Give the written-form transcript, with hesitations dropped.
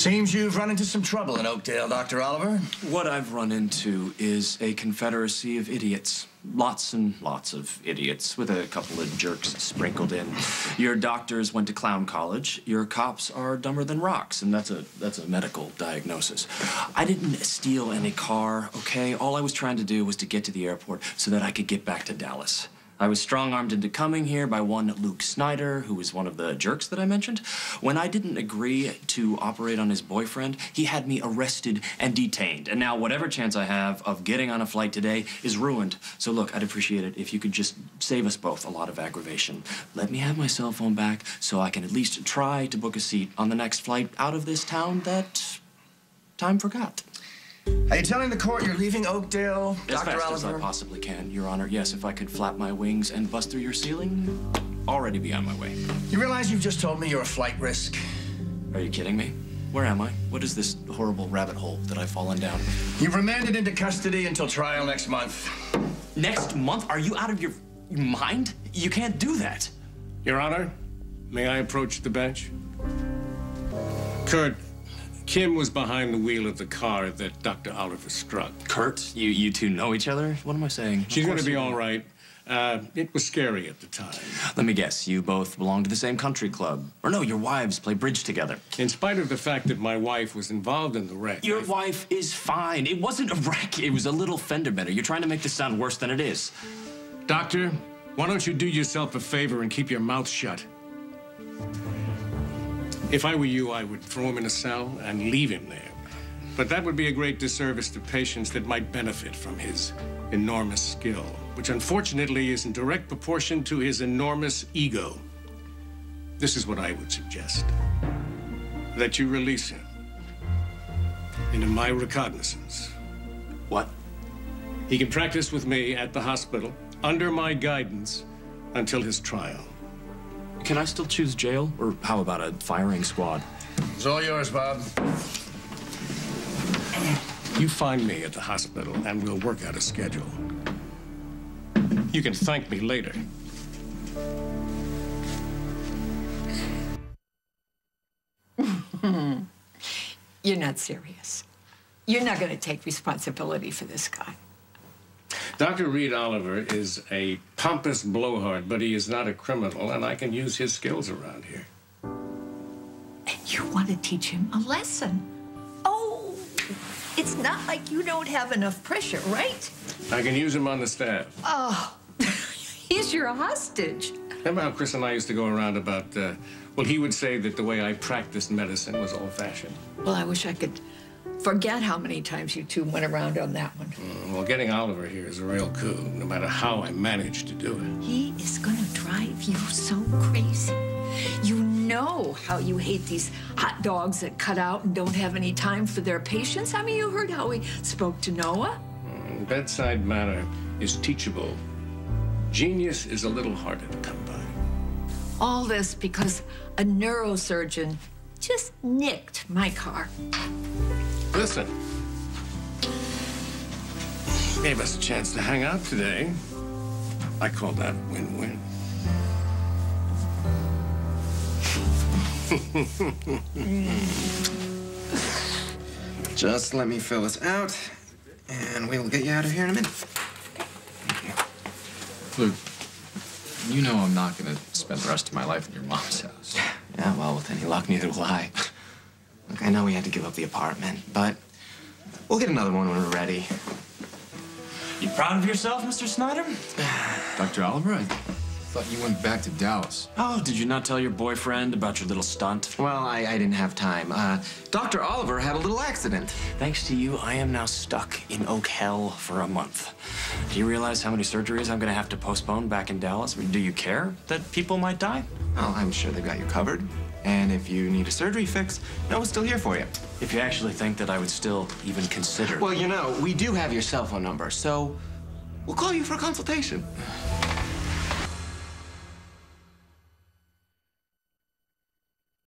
Seems you've run into some trouble in Oakdale, Dr. Oliver. What I've run into is a confederacy of idiots. Lots and lots of idiots, with a couple of jerks sprinkled in. Your doctors went to clown college. Your cops are dumber than rocks, and that's a medical diagnosis. I didn't steal any car, okay? All I was trying to do was to get to the airport so that I could get back to Dallas. I was strong-armed into coming here by one Luke Snyder, who was one of the jerks that I mentioned. When I didn't agree to operate on his boyfriend, he had me arrested and detained. And now whatever chance I have of getting on a flight today is ruined. So look, I'd appreciate it if you could just save us both a lot of aggravation. Let me have my cell phone back so I can at least try to book a seat on the next flight out of this town that time forgot. Are you telling the court you're leaving Oakdale, As Dr. fast Oliver? as I possibly can, Your Honor. Yes, if I could flap my wings and bust through your ceiling, already be on my way. You realize you've just told me you're a flight risk? Are you kidding me? Where am I? What is this horrible rabbit hole that I've fallen down? You're remanded into custody until trial next month. Next month? Are you out of your mind? You can't do that. Your Honor, may I approach the bench? Kurt, Kim was behind the wheel of the car that Dr. Oliver struck. Kurt, you two know each other? What am I saying? She's going to be all right. It was scary at the time. Let me guess, you both belong to the same country club. Or no, your wives play bridge together. In spite of the fact that my wife was involved in the wreck. Your wife is fine. It wasn't a wreck. It was a little fender bender. You're trying to make this sound worse than it is. Doctor, why don't you do yourself a favor and keep your mouth shut? If I were you, I would throw him in a cell and leave him there. But that would be a great disservice to patients that might benefit from his enormous skill, which unfortunately is in direct proportion to his enormous ego. This is what I would suggest. That you release him into my recognizance. What? He can practice with me at the hospital, under my guidance, until his trial. Can I still choose jail? Or how about a firing squad? It's all yours, Bob. You find me at the hospital, and we'll work out a schedule. You can thank me later. You're not serious. You're not going to take responsibility for this guy. Dr. Reed Oliver is a pompous blowhard, but he is not a criminal, and I can use his skills around here. And you want to teach him a lesson. Oh, it's not like you don't have enough pressure, right? I can use him on the staff. Oh, he's your hostage. Remember how Chris and I used to go around about, well, he would say that the way I practiced medicine was old-fashioned. Well, I wish I could forget how many times you two went around on that one. Well, getting Oliver here is a real coup, no matter how I managed to do it. He is going to drive you so crazy. You know how you hate these hot dogs that cut out and don't have any time for their patients. I mean, you heard how he spoke to Noah. Bedside manner is teachable. Genius is a little harder to come by. All this because a neurosurgeon just nicked my car. Listen, gave us a chance to hang out today. I call that win-win. Just let me fill this out, and we will get you out of here in a minute. Look, you know I'm not going to spend the rest of my life in your mom's house. Yeah, well, with any luck, neither will I. Look, I know we had to give up the apartment, but we'll get another one when we're ready. You proud of yourself, Mr. Snyder? Dr. Oliver, I thought you went back to Dallas. Oh, did you not tell your boyfriend about your little stunt? Well, I didn't have time. Dr. Oliver had a little accident. Thanks to you, I am now stuck in Oak Hell for a month. Do you realize how many surgeries I'm going to have to postpone back in Dallas? I mean, do you care that people might die? Well, I'm sure they've got you covered. And if you need a surgery fix, Noah's still here for you. If you actually think that I would still even consider... Well, you know, we do have your cell phone number, so we'll call you for a consultation.